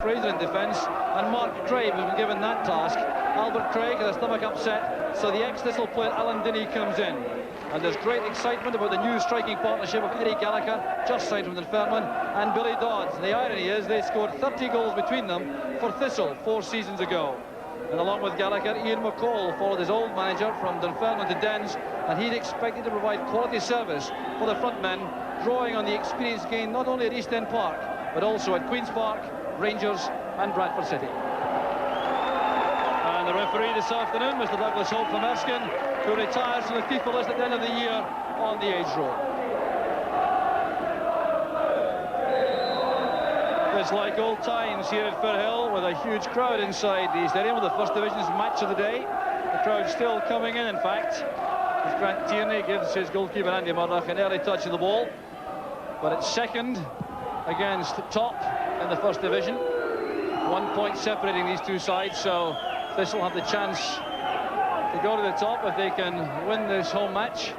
Fraser in defence, and Mark Craig has been given that task. Albert Craig has a stomach upset, so the ex-Thistle player Alan Dinney comes in. And there's great excitement about the new striking partnership of Eddie Gallagher, just signed from Dunfermline, and Billy Dodds. And the irony is they scored 30 goals between them for Thistle 4 seasons ago. And along with Gallagher, Ian McCall followed his old manager from Dunfermline to Dens, and he'd expected to provide quality service for the front men, drawing on the experience gained not only at East End Park, but also at Queen's Park, Rangers and Bradford City. And the referee this afternoon, Mr. Douglas Hope from Erskine, who retires from the FIFA list at the end of the year on the age roll. It's like old times here at Firhill, with a huge crowd inside the stadium, with the First Division's match of the day. The crowd still coming in fact, as Grant Tierney gives his goalkeeper Andy Murdoch an early touch of the ball. But it's second against top in the First Division. 1 point separating these two sides, so Thistle have the chance to go to the top if they can win this home match.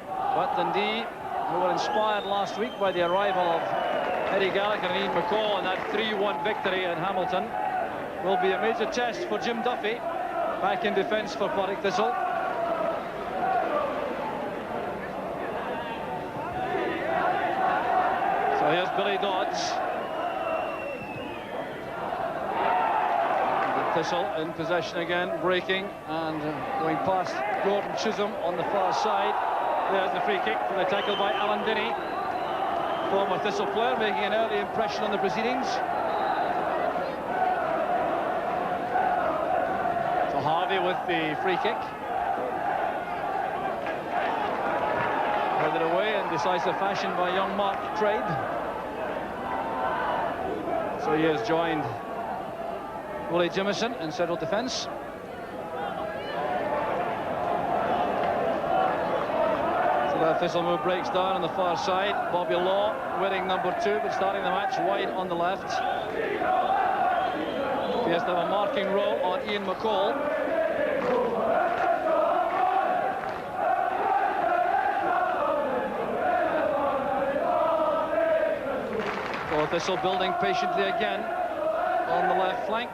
But Dundee, who were inspired last week by the arrival of Eddie Gallagher and Ian McCall in that 3-1 victory at Hamilton, will be a major test for Jim Duffy, back in defence for Partick Thistle. So here's Billy Dodds. Thistle in possession again, breaking and going past Gordon Chisholm on the far side. There's the free kick for the tackle by Alan Dinney, former Thistle player, making an early impression on the proceedings. So Harvey with the free kick. Headed away in decisive fashion by young Mark Craig. So he has joined Willie Jimison in central defence. So that Thistle move breaks down on the far side. Bobby Law wearing number 2, but starting the match wide on the left. He has to have a marking role on Ian McCall. So Thistle building patiently again on the left flank.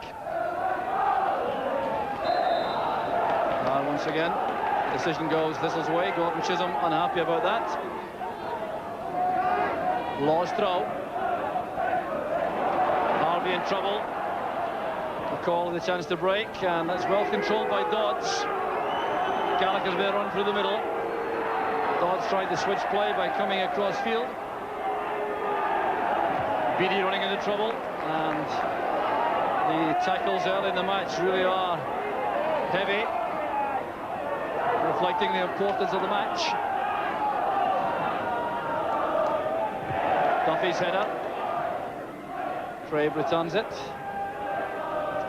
Once again, the decision goes Thistle's way. Gordon Chisholm unhappy about that. Law's throw. Harvey in trouble. McCall with a chance to break, and that's well controlled by Dodds. Gallagher's been run through the middle. Dodds tried to switch play by coming across field. Beattie running into trouble, and the tackles early in the match really are heavy, reflecting the importance of the match. Duffy's header. Craig returns it.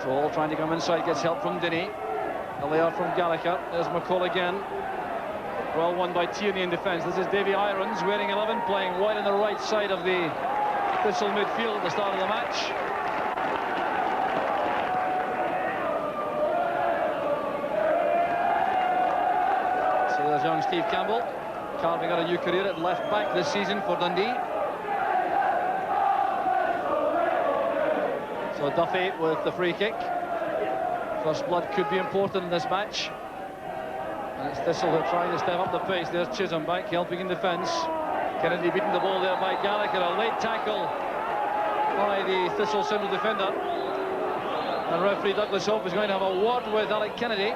Troll trying to come inside, gets help from Dinney. A layout from Gallagher. There's McCall again. Well won by Tierney in defence. This is Davy Irons, wearing 11, playing wide on the right side of the Thistle midfield at the start of the match. There's young Steve Campbell carving out a new career at left back this season for Dundee. So Duffy with the free kick. First blood could be important in this match. And it's Thistle who are trying to step up the pace. There's Chisholm back helping in defence. Kennedy beating the ball there by Gallagher. A late tackle by the Thistle central defender. And referee Douglas Hope is going to have a word with Alec Kennedy.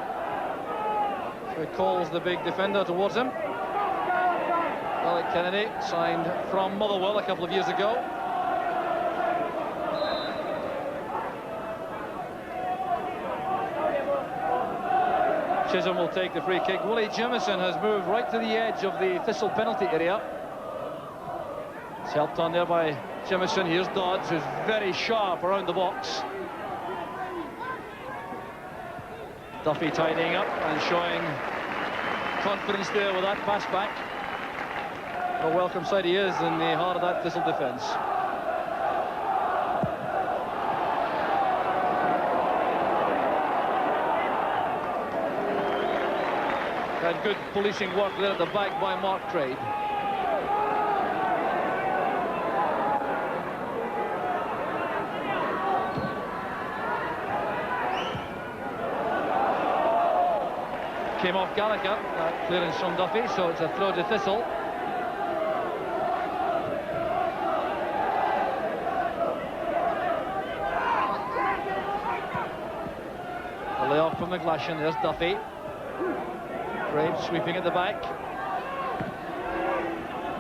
He calls the big defender towards him. Alec Kennedy, signed from Motherwell a couple of years ago. Chisholm will take the free kick. Willie Jimison has moved right to the edge of the Thistle penalty area. It's helped on there by Jimison. Here's Dodds, who's very sharp around the box. Duffy tidying up and showing confidence there with that pass back. A welcome sight he is in the heart of that Thistle defence. And good policing work there at the back by Mark Craig. came off Gallagher, that clearance from Duffy, so it's a throw to Thistle. A layoff from McGlashan, there's Duffy. Graves sweeping at the back.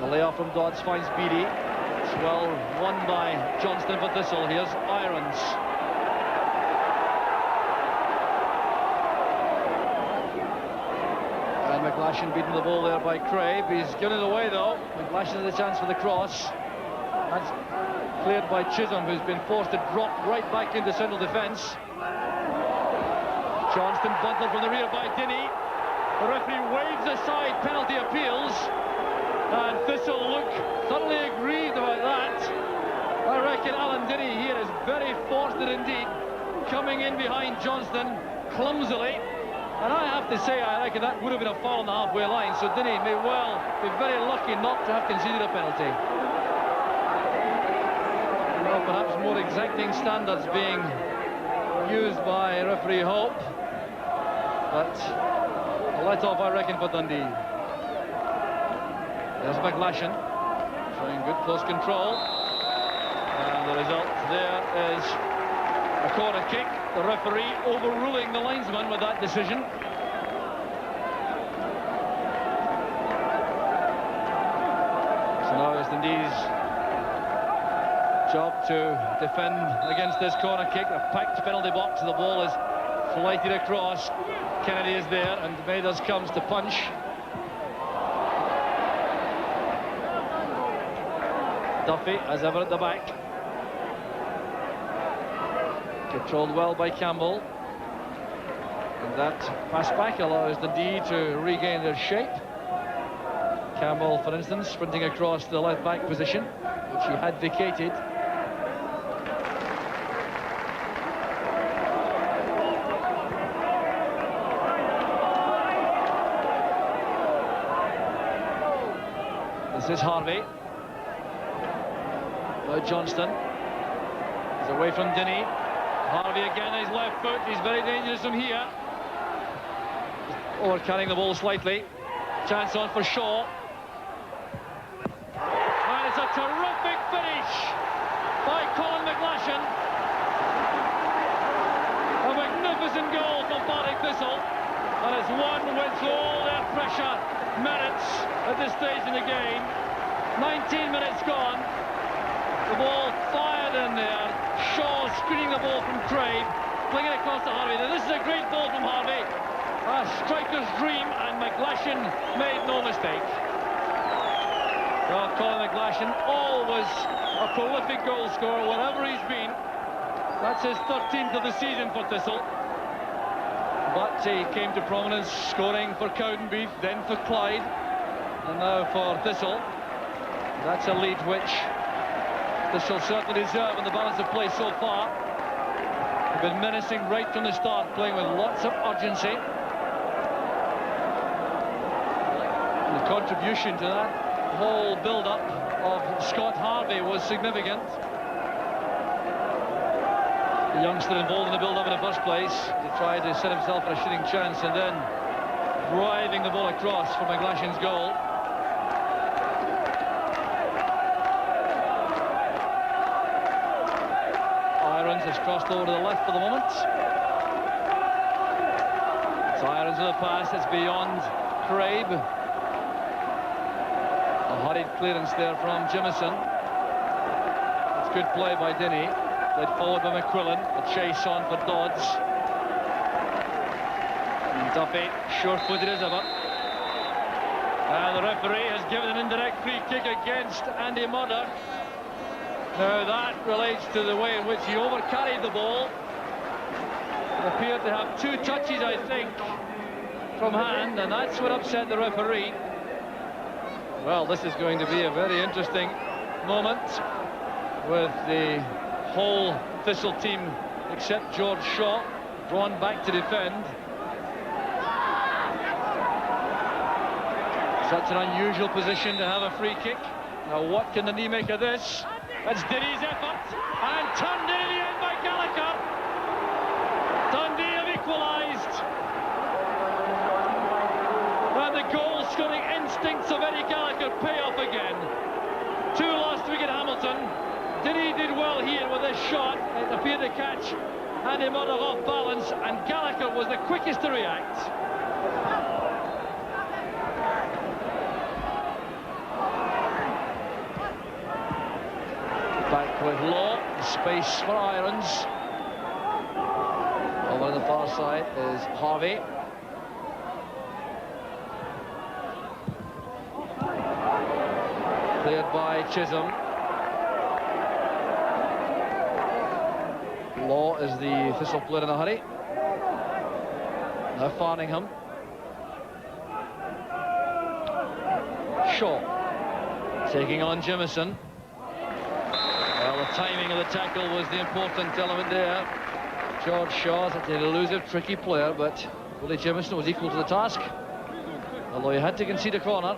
The layoff from Dodds finds Beattie. It's well won by Johnston for Thistle. Here's Irons. And McGlashan beating the ball there by Craig. He's given it away though. McGlashan has a chance for the cross. That's cleared by Chisholm, who's been forced to drop right back into central defence. Johnston bundled from the rear by Dinny. The referee waves aside penalty appeals. And Thistle look thoroughly aggrieved about that. I reckon Alan Dinny here is very fortunate indeed, coming in behind Johnston clumsily. And I have to say, I reckon that would have been a foul on the halfway line, so Dinny may well be very lucky not to have conceded a penalty. Well, perhaps more exacting standards being used by referee Hope. But a let-off, I reckon, for Dundee. There's McGlashan, showing good close control. And the result there is a corner kick. The referee overruling the linesman with that decision. So now it's Dundee's job to defend against this corner kick. A packed penalty box. The ball is flighted across. Kennedy is there, and Mathers comes to punch. Duffy, as ever, at the back. Controlled well by Campbell. And that pass back allows Dundee to regain their shape. Campbell, for instance, sprinting across the left-back position, which he had vacated. This is Harvey. Johnston is away from Dinny. Harvey again, his left foot. He's very dangerous from here. Overcarrying the ball slightly. Chance on for Shaw. And it's a terrific finish by Colin McGlashan. A magnificent goal from Partick Thistle. And it's won with all their pressure merits at this stage in the game. 19 minutes gone. The ball fired in there. Shaw screening the ball from Craig, flinging it across to Harvey. Now this is a great ball from Harvey. A striker's dream, and McGlashan made no mistake. Well, Colin McGlashan, always a prolific goal scorer wherever he's been. That's his 13th of the season for Thistle. But he came to prominence scoring for Cowdenbeath, then for Clyde, and now for Thistle. That's a lead which Thistle certainly deserve in the balance of play so far. They've been menacing right from the start, playing with lots of urgency. And the contribution to that whole build-up of Scott Harvey was significant. The youngster involved in the build-up in the first place. He tried to set himself for a shooting chance and then driving the ball across for McGlashan's goal. Irons has crossed over to the left for the moment. It's Irons with a pass. It's beyond Craig. A hurried clearance there from Jimison. It's good play by Dinny. Led forward by McQuillan. A chase on for Dodds. And Duffy, sure-footed as ever. And the referee has given an indirect free kick against Andy Murdoch. Now that relates to the way in which he overcarried the ball. It appeared to have two touches, I think, from hand, and that's what upset the referee. Well, this is going to be a very interesting moment with the whole Thistle team, except George Shaw, drawn back to defend. Such an unusual position to have a free kick. Now what can the knee make of this? That's Dinny's effort, and turned in the end by Gallagher. Dundee have equalised. Dundee did well here with this shot. It appeared to catch Andy Murdoch off balance, and Gallagher was the quickest to react. Back with Law, space for Irons. Over on the far side is Harvey. Cleared by Chisholm. Law is the Thistle player in a hurry. Now Farningham. Shaw taking on Jimison. Well, the timing of the tackle was the important element there. George Shaw is an elusive, tricky player, but Willie Jimison was equal to the task, although he had to concede a corner.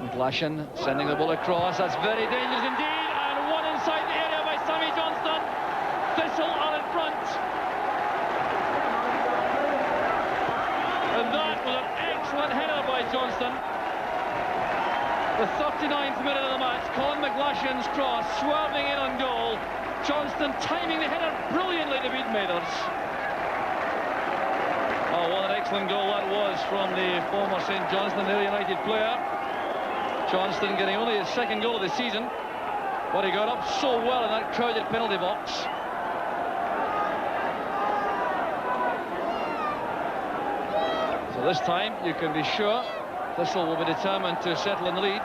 McGlashan sending the ball across. That's very dangerous indeed, and one inside the area by Sammy Johnston. Thistle are in front, and that was an excellent header by Johnston. The 39th minute of the match, Colin McGlashan's cross swerving in on goal. Johnston timing the header brilliantly to beat Mathers. Oh, what an excellent goal that was from the former St Johnstone United player. Johnston getting only his second goal of the season, but he got up so well in that crowded penalty box. So this time you can be sure Thistle will be determined to settle in the lead.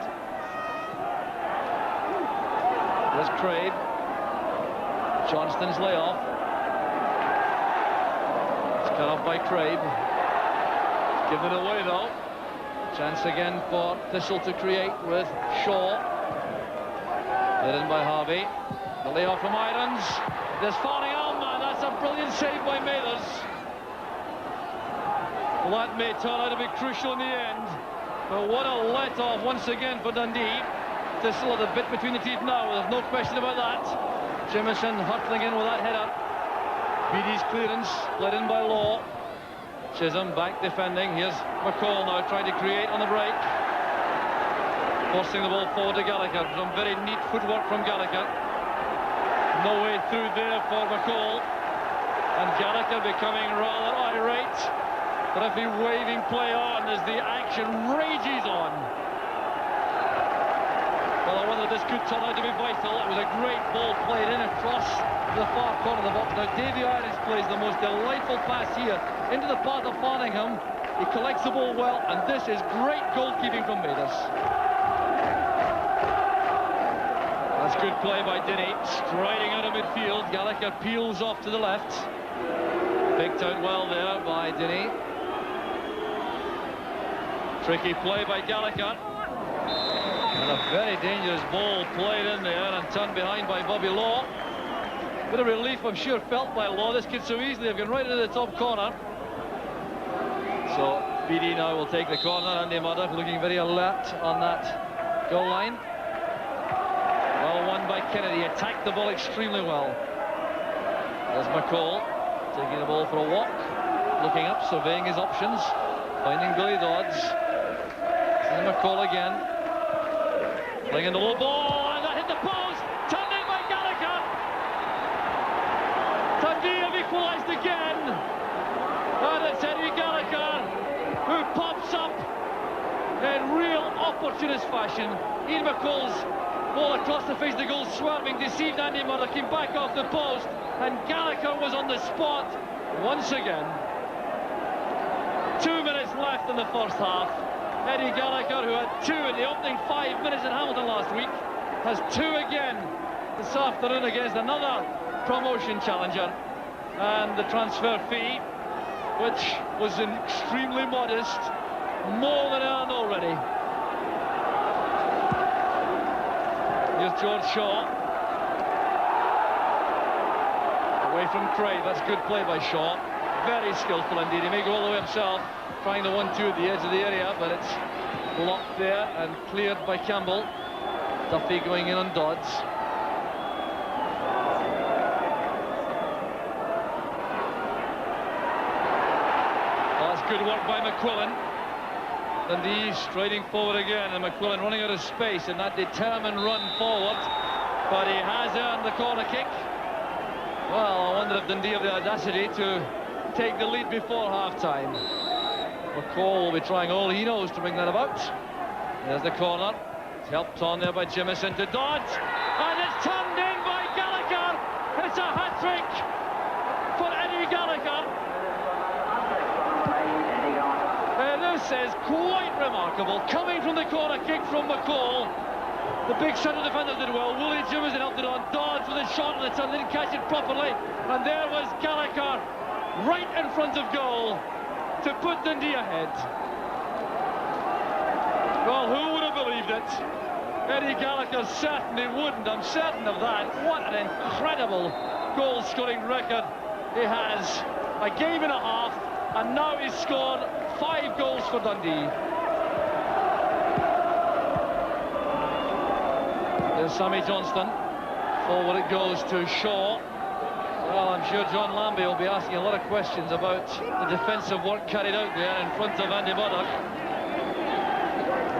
There's Craig. Johnston's layoff. It's cut off by Craig. Given away though. Chance again for Thistle to create with Shaw. Led in by Harvey. The layoff from Irons. There's Farningham, and that's a brilliant save by Mathers. Well, that may turn out to be crucial in the end. But what a let-off once again for Dundee. Thistle had a bit between the teeth now, there's no question about that. Jimison hurtling in with that header. Beattie's clearance, led in by Law. Chisholm back defending. Here's McCall now trying to create on the break. Forcing the ball forward to Gallagher. Some very neat footwork from Gallagher. No way through there for McCall. And Gallagher becoming rather irate. The referee waving play on as the action rages on. Well, I wonder if this could turn out to be vital. It was a great ball played in across the far corner of the box. Now Davy Irons plays the most delightful pass here into the path of Farningham. He collects the ball well, and this is great goalkeeping from Mathers. That's good play by Dundee, striding out of midfield. Gallagher peels off to the left. Picked out well there by Dundee. Tricky play by Gallagher. And a very dangerous ball played in there and turned behind by Bobby Law. Bit of relief, I'm sure, felt by Law. This could so easily have gone right into the top corner. So BD now will take the corner. Andy Murdoch looking very alert on that goal line. Well won by Kennedy. Attacked the ball extremely well. There's McCall taking the ball for a walk, looking up, surveying his options, finding Billy Dodds. And McCall again, playing the low ball, and that hit the post. Turned in by Gallagher. Dundee have equalised again, and it's Eddie Gallagher who pops up in real opportunist fashion. Ian McCall's ball across the face of the goal, swerving, deceived Andy Murdoch, came back off the post, and Gallagher was on the spot once again. 2 minutes left in the first half. Eddie Gallagher, who had 2 in the opening 5 minutes in Hamilton last week, has 2 again this afternoon against another promotion challenger. And the transfer fee, which was extremely modest, more than earned already. Here's George Shaw. Away from Craig. That's good play by Shaw. Very skillful indeed. He may go all the way himself, trying the 1-2 at the edge of the area, but it's blocked there and cleared by Campbell. Duffy going in on Dodds. Oh, that's good work by McQuillan. Dundee striding forward again, and McQuillan running out of space in that determined run forward. But he has earned the corner kick. Well, I wonder if Dundee have the audacity to take the lead before half-time. McCall will be trying all he knows to bring that about. There's the corner. It's helped on there by Jimison to dodge. And it's turned in by Gallagher. It's a hat-trick for Eddie Gallagher. This is quite remarkable. Coming from the corner kick from McCall. The big centre defender did well. Willie Jimison helped it on. Dodge with a shot on the turn, didn't catch it properly. And there was Gallagher right in front of goal to put Dundee ahead. Well, who would have believed it? Eddie Gallagher certainly wouldn't. I'm certain of that. What an incredible goal-scoring record he has. A game and a half, and now he's scored 5 goals for Dundee. There's Sammy Johnston. Forward it goes to Shaw. Well, I'm sure John Lambie will be asking a lot of questions about the defensive work carried out there in front of Andy Murdoch.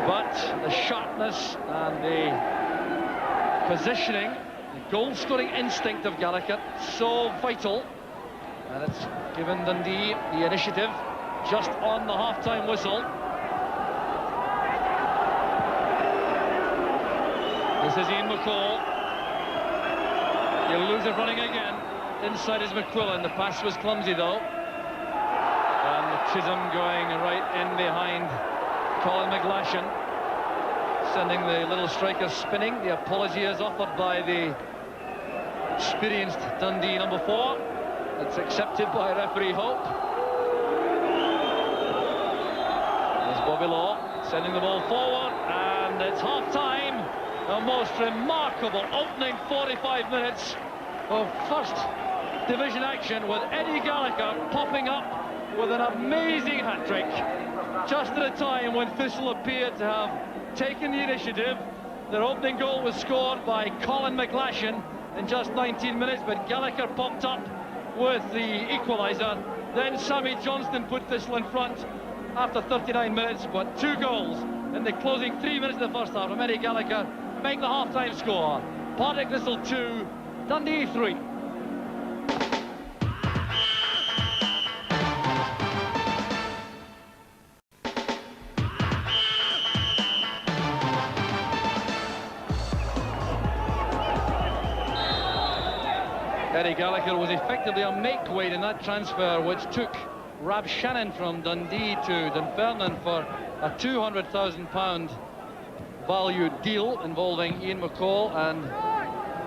But the sharpness and the positioning, the goal-scoring instinct of Gallagher, so vital. And it's given Dundee the initiative just on the half-time whistle. This is Ian McCall. He'll lose it running again. Inside is McQuillan. The pass was clumsy though. And Chisholm going right in behind Colin McGlashan, sending the little striker spinning. The apology is offered by the experienced Dundee number 4. It's accepted by referee Hope. There's Bobby Law sending the ball forward, and it's half-time. A most remarkable opening 45 minutes of first division action, with Eddie Gallagher popping up with an amazing hat-trick just at a time when Thistle appeared to have taken the initiative. Their opening goal was scored by Colin McGlashan in just 19 minutes, but Gallagher popped up with the equaliser. Then Sammy Johnston put Thistle in front after 39 minutes, but 2 goals in the closing 3 minutes of the first half from Eddie Gallagher make the half-time score. Partick Thistle 2, Dundee 3. Eddie Gallagher was effectively a make-weight in that transfer, which took Rab Shannon from Dundee to Dunfermline for a £200,000 value deal involving Ian McCall and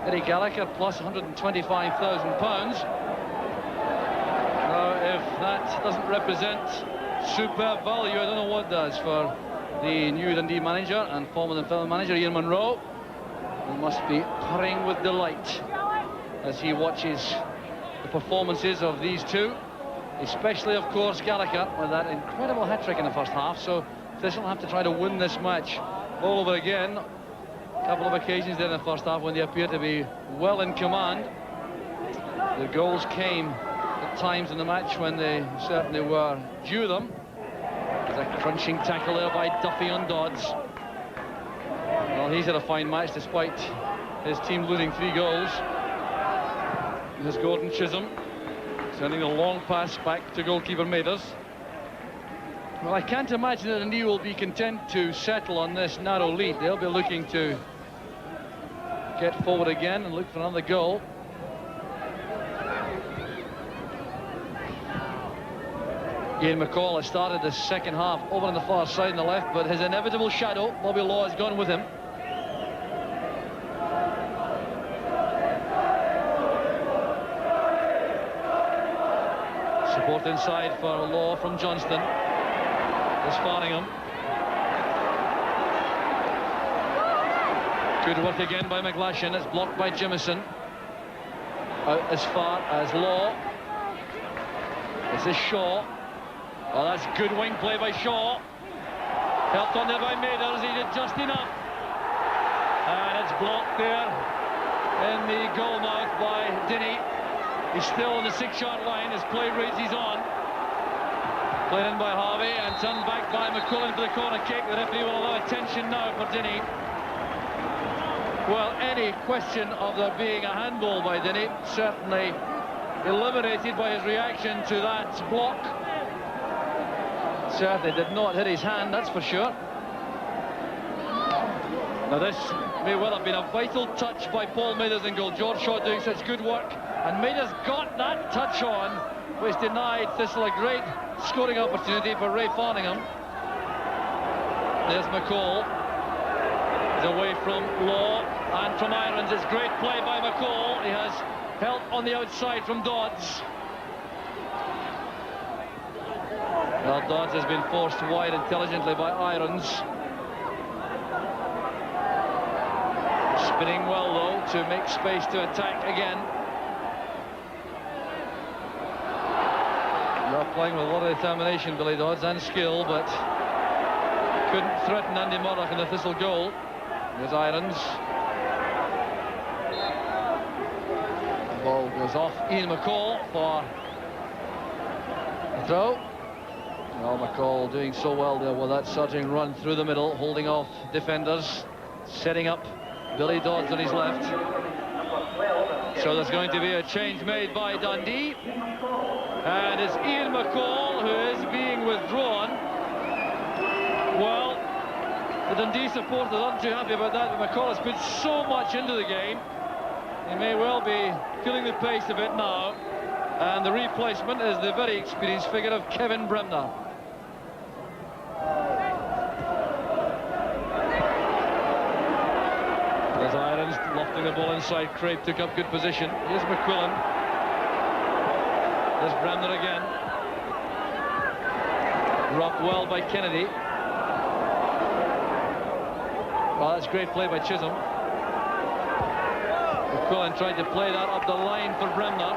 Eddie Gallagher, plus £125,000. Now, if that doesn't represent superb value, I don't know what does for the new Dundee manager and former Dunfermline manager Ian Munro. He must be purring with delight as he watches the performances of these two, especially, of course, Gallagher with that incredible hat-trick in the first half. So Thistle will have to try to win this match all over again. A couple of occasions there in the first half when they appeared to be well in command. The goals came at times in the match when they certainly were due them. There's a crunching tackle there by Duffy on Dodds. Well, he's had a fine match despite his team losing 3 goals. There's Gordon Chisholm sending a long pass back to goalkeeper Mathers. Well, I can't imagine that Dundee will be content to settle on this narrow lead. They'll be looking to get forward again and look for another goal. Ian McCall has started the second half over on the far side on the left, but his inevitable shadow, Bobby Law, has gone with him. Support inside for Law from Johnston. There's Farningham. Good work again by McGlashan. It's blocked by Jimison. Out as far as Law. This is Shaw. Oh, that's good wing play by Shaw. Helped on there by Mathers. He did just enough. And it's blocked there in the goal mouth by Dinny. He's still on the 6-yard line as play rages on. Played in by Harvey and turned back by McQuillan for the corner kick. The referee will allow attention now for Dundee. Well, any question of there being a handball by Dundee certainly eliminated by his reaction to that block. Certainly did not hit his hand, that's for sure. Now this may well have been a vital touch by Paul Mathers in goal. George Shaw doing such good work, and Mathers got that touch on, which denied Thistle a great scoring opportunity for Ray Farningham. There's McCall. He's away from Law and from Irons. It's great play by McCall. He has help on the outside from Dodds. Well, Dodds has been forced wide intelligently by Irons. Spinning well, though, to make space to attack again. They're playing with a lot of determination, Billy Dodds, and skill, but couldn't threaten Andy Murdoch in the Thistle goal. There's Irons. The ball goes off Ian McCall for the throw. Well, McCall doing so well there with that surging run through the middle, holding off defenders, setting up Billy Dodds on his left. So there's going to be a change made by Dundee. And it's Ian McCall who is being withdrawn. Well, the Dundee supporters aren't too happy about that, but McCall has put so much into the game. He may well be feeling the pace of it now. And the replacement is the very experienced figure of Kevin Bremner. There's Irons lofting the ball inside. Craig took up good position. Here's McQuillan. There's Bremner again. Rocked well by Kennedy. Well, that's great play by Chisholm. McQuillan tried to play that up the line for Bremner.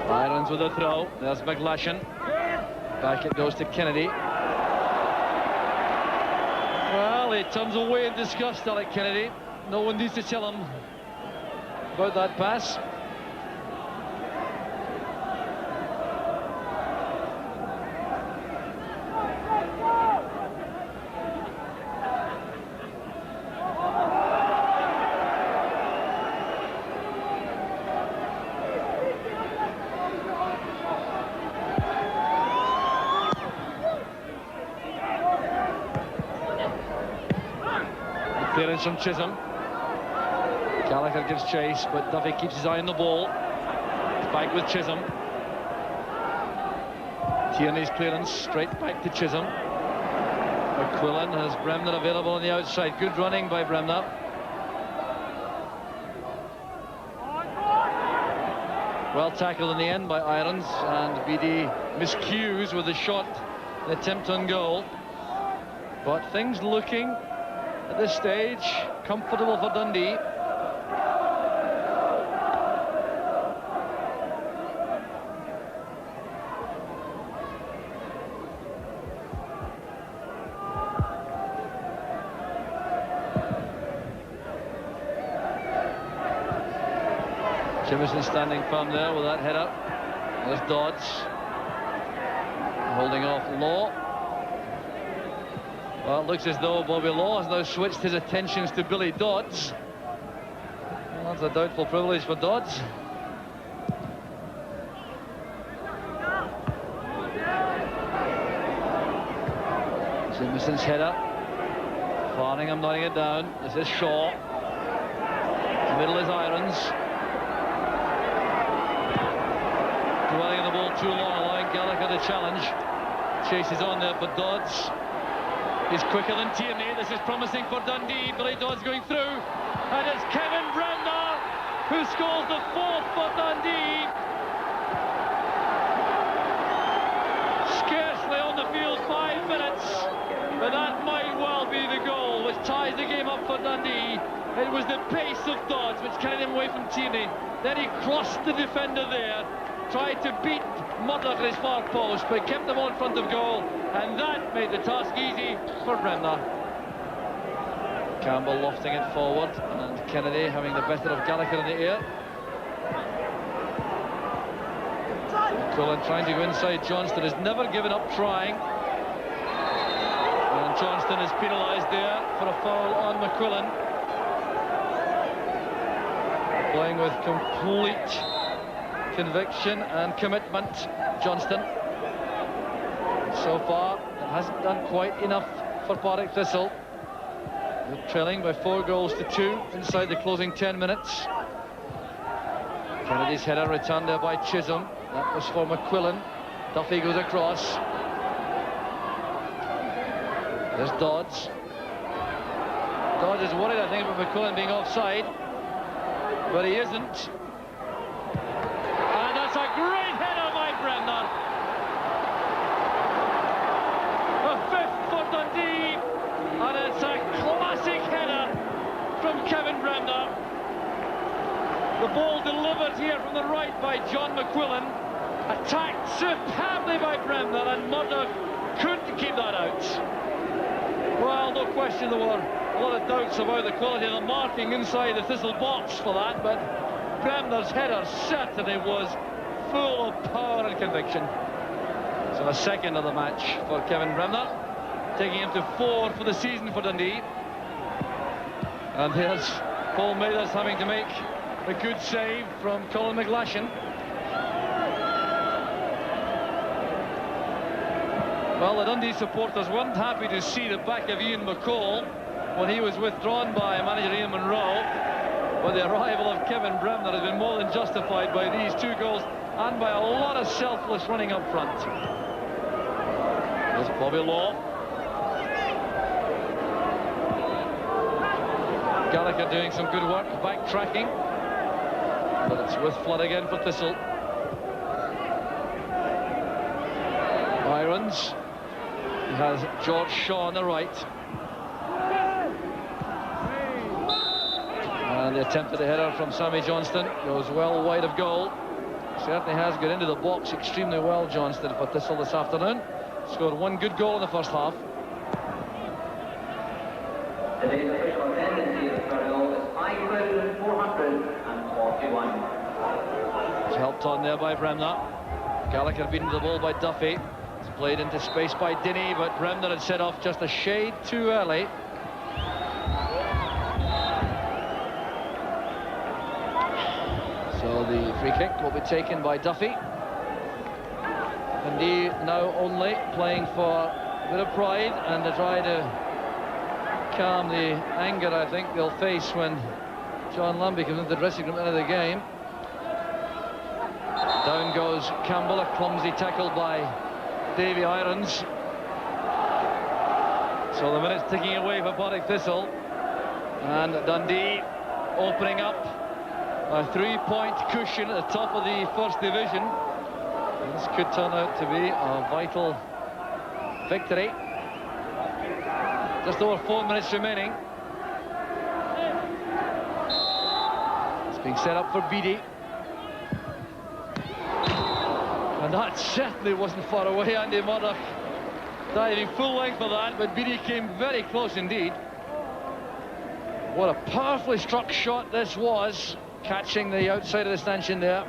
Irons with a throw. There's McLashan. Back it goes to Kennedy. Well, he turns away in disgust, Alec Kennedy. No one needs to tell him about that pass. Clearance from Chisholm. Gallagher gives chase, but Duffy keeps his eye on the ball. Back with Chisholm. Tierney's clearance straight back to Chisholm. McQuillan has Bremner available on the outside. Good running by Bremner. Well tackled in the end by Irons, and BD miscues with the shot, the attempt on goal. But things looking at this stage comfortable for Dundee. Jimison standing firm there with that header. There's Dodds holding off Law. Well, it looks as though Bobby Law has now switched his attentions to Billy Dodds. Well, that's a doubtful privilege for Dodds. Jimison's header. Farningham knotting it down. This is Shaw. The middle is Irons. Dwelling on the ball too long, allowing Gallagher to challenge. Chases on there for Dodds. He's quicker than Tierney. This is promising for Dundee. Billy Dodds going through. And it's Kevin Bremner who scores the fourth for Dundee. Scarcely on the field, 5 minutes. But that might well be the goal which ties the game up for Dundee. It was the pace of Dodds which carried him away from Tierney. Then he crossed the defender there. tried to beat Murdoch at his far post, but kept the ball in front of goal, and that made the task easy for Bremner. Campbell lofting it forward, and Kennedy having the better of Gallagher in the air. McQuillan trying to go inside. Johnston has never given up trying. And Johnston is penalised there for a foul on McQuillan. Playing with complete conviction and commitment, Johnston. So far, it hasn't done quite enough for Partick Thistle. They're trailing by 4 goals to 2 inside the closing 10 minutes. Kennedy's header returned there by Chisholm. That was for McQuillan. Duffy goes across. There's Dodds. Dodds is worried, I think, about McQuillan being offside, but he isn't. And that's a great header by Bremner. A 5th for Dundee, and it's a classic header from Kevin Bremner. The ball delivered here from the right by John McQuillan, attacked superbly by Bremner, and Murdoch couldn't keep that out. Well, no question there were a lot of doubts about the quality of the marking inside the Thistle box for that, but Bremner's header certainly was full of power and conviction. So a second of the match for Kevin Bremner, taking him to 4 for the season for Dundee. And here's Paul Mathers having to make a good save from Colin McGlashan. Well, the Dundee supporters weren't happy to see the back of Ian McCall when he was withdrawn by manager Ian Munro, but the arrival of Kevin Bremner has been more than justified by these 2 goals and by a lot of selfless running up front. There's Bobby Law. Gallagher doing some good work, backtracking, but it's with Flood again for Thistle. Irons. He has George Shaw on the right. And the attempt at the header from Sammy Johnston goes well wide of goal. Certainly has got into the box extremely well, Johnston, for Thistle this afternoon. Scored 1 good goal in the first half. Today's official attendance for goal is 5,441. It's helped on there by Bremner. Gallagher beaten to the ball by Duffy. It's played into space by Dinny, but Bremner had set off just a shade too early. So the free kick will be taken by Duffy. Dundee now only playing for a bit of pride and to try to calm the anger, I think, they'll face when John Lambie comes into the dressing room at the end of the game. Down goes Campbell, a clumsy tackle by Davy Irons. So the minutes ticking away for Partick Thistle, and Dundee opening up a 3-point cushion at the top of the first division. This could turn out to be a vital victory. Just over 4 minutes remaining. It's being set up for Beattie. And that certainly wasn't far away. Andy Murdoch diving full length for that, but Beattie came very close indeed. What a powerfully struck shot this was, catching the outside of the stanchion there.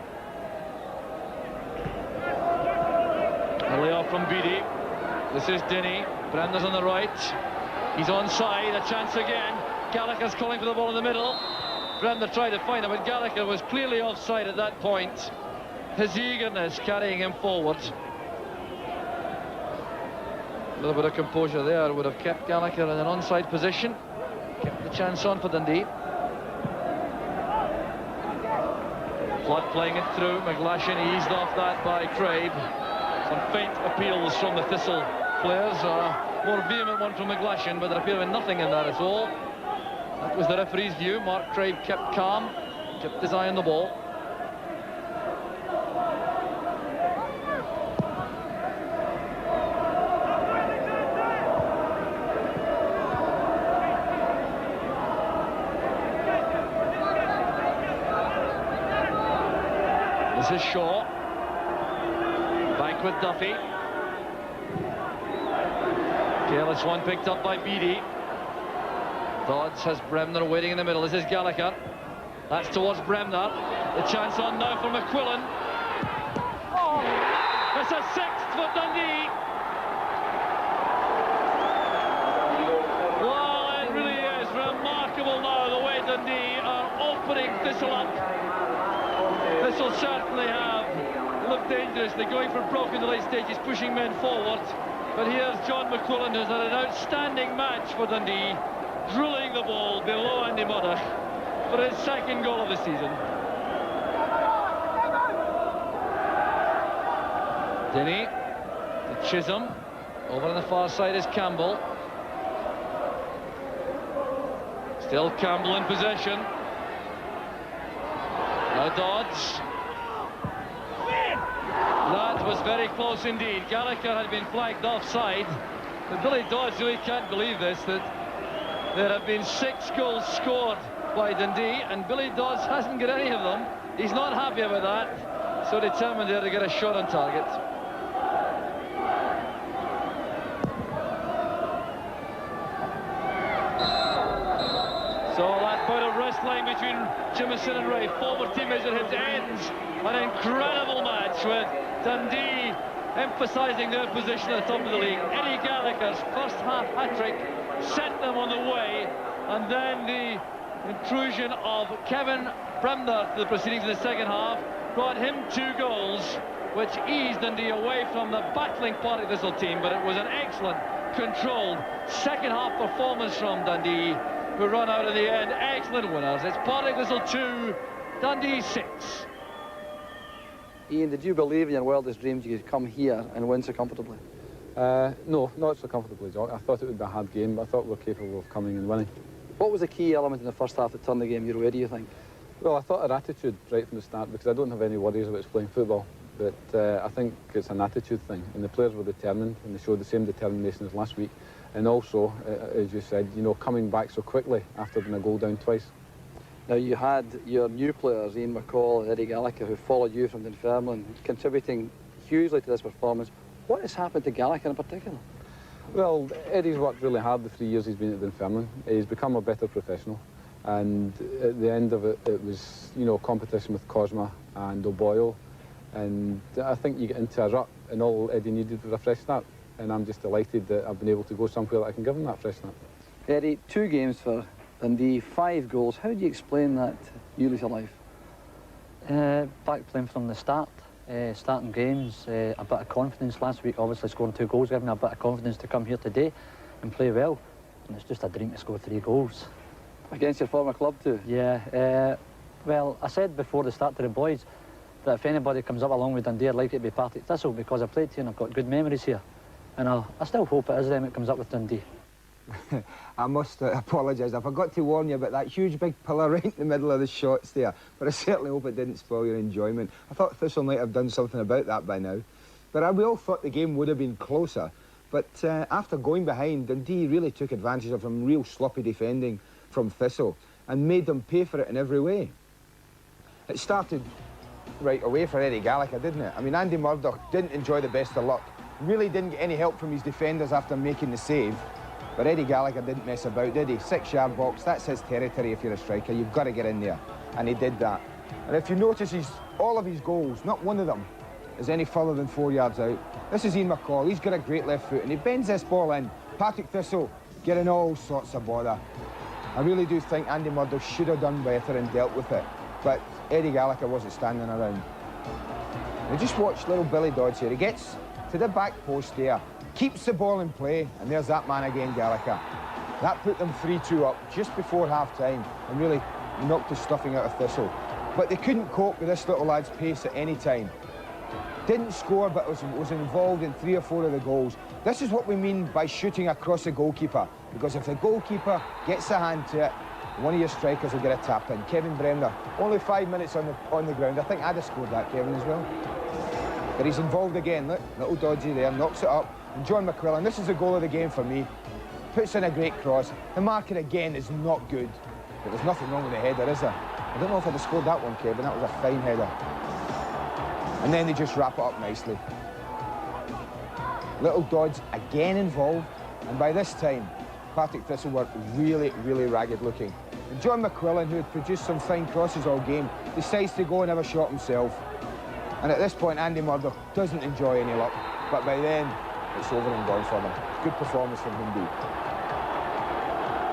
A layoff from Beattie. This is Dinny. Bremner's on the right. He's onside, a chance again. Gallagher's calling for the ball in the middle. Bremner tried to find him, but Gallagher was clearly offside at that point. His eagerness carrying him forward. A little bit of composure there would have kept Gallagher in an onside position. Kept the chance on for Dundee. Flood playing it through. McGlashan eased off that by Craig. Some faint appeals from the Thistle players. More vehement one from McGlashan, but there appeared to be nothing in that at all. That was the referee's view. Mark Craig kept calm, kept his eye on the ball. This is Shaw. Partick with Duffy. Careless one picked up by Beattie. Dodds has Bremner waiting in the middle. This is Gallagher. That's towards Bremner. The chance on now for McQuillan. Oh, it's a sixth for Dundee. Well, it really is remarkable now the way Dundee are opening Thistle up. Thistle certainly have looked dangerous. They're going for broke in the late stages, pushing men forward. But here's John McQuillan, who's had an outstanding match for Dundee, drilling the ball below Andy Murdoch for his second goal of the season. Denny to Chisholm. Over on the far side is Campbell. Still Campbell in possession. Now Dodds. That was very close indeed. Gallagher had been flagged offside. But Billy Dodds really can't believe this, that there have been 6 goals scored by Dundee, and Billy Dodds hasn't got any of them. He's not happy about that, so determined there to get a shot on target. So that bout of wrestling between Jimison and Ray, former teammates at his ends. An incredible match with Dundee emphasising their position at the top of the league. Eddie Gallagher's first half hat-trick sent them on the way, and then the intrusion of Kevin Bremner to the proceedings in the second half brought him 2 goals, which eased Dundee away from the battling Partick Thistle team. But it was an excellent, controlled second half performance from Dundee, who run out in the end excellent winners. It's Partick Thistle 2, Dundee 6. Ian, did you believe in your wildest dreams you could come here and win so comfortably? No, not so comfortably, Jock. I thought it would be a hard game, but I thought we were capable of coming and winning. What was the key element in the first half that turned the game your way, do you think? Well, I thought our attitude right from the start, because I don't have any worries about us playing football, but I think it's an attitude thing, and the players were determined, and they showed the same determination as last week. And also, as you said, you know, coming back so quickly after being a goal down twice. Now, you had your new players, Ian McCall and Eddie Gallagher, who followed you from Dunfermline, contributing hugely to this performance. What has happened to Gallagher in particular? Well, Eddie's worked really hard the 3 years he's been at Dunfermline. He's become a better professional, and at the end of it, it was, you know, competition with Cosma and O'Boyle, and I think you get into a rut, and all Eddie needed was a fresh start, and I'm just delighted that I've been able to go somewhere that I can give him that fresh start. Eddie, 2 games for Dundee, 5 goals. How do you explain that new lease of life? Back playing from the start, starting games, a bit of confidence last week, obviously scoring 2 goals, giving me a bit of confidence to come here today and play well. And it's just a dream to score 3 goals. Against your former club too? Yeah, well, I said before the start to the boys that if anybody comes up along with Dundee, I'd like it to be Partick Thistle, because I played here and I've got good memories here. And I still hope it is them that comes up with Dundee. I must apologise. I forgot to warn you about that huge big pillar right in the middle of the shots there. But I certainly hope it didn't spoil your enjoyment. I thought Thistle might have done something about that by now. But we all thought the game would have been closer. But after going behind, Dundee really took advantage of some real sloppy defending from Thistle and made them pay for it in every way. It started right away for Eddie Gallagher, didn't it? I mean, Andy Murdoch didn't enjoy the best of luck. Really didn't get any help from his defenders after making the save. But Eddie Gallagher didn't mess about, did he? 6-yard box, that's his territory if you're a striker. You've got to get in there. And he did that. And if you notice, all of his goals, not one of them is any further than 4 yards out. This is Ian McCall. He's got a great left foot, and he bends this ball in. Partick Thistle getting all sorts of bother. I really do think Andy Murdoch should have done better and dealt with it. But Eddie Gallagher wasn't standing around. Now just watch little Billy Dodds here. He gets to the back post there, keeps the ball in play, and there's that man again, Gallagher. That put them 3-2 up just before half-time and really knocked the stuffing out of Thistle. But they couldn't cope with this little lad's pace at any time. Didn't score, but was involved in 3 or 4 of the goals. This is what we mean by shooting across the goalkeeper, because if the goalkeeper gets a hand to it, one of your strikers will get a tap in. Kevin Bremner, only 5 minutes on the ground. I think I'd have scored that, Kevin, as well. But he's involved again. Look, little dodgy there, knocks it up. And John McQuillan, this is the goal of the game for me. Puts in a great cross. The marking again is not good. But there's nothing wrong with the header, is there? I don't know if I'd have scored that one, Kevin. That was a fine header. And then they just wrap it up nicely. Little dodds again involved, and by this time, Partick Thistle were really, really ragged looking. And John McQuillan, who had produced some fine crosses all game, decides to go and have a shot himself. And at this point, Andy Murdoch doesn't enjoy any luck, but by then, it's over and gone for them. Good performance from Dundee.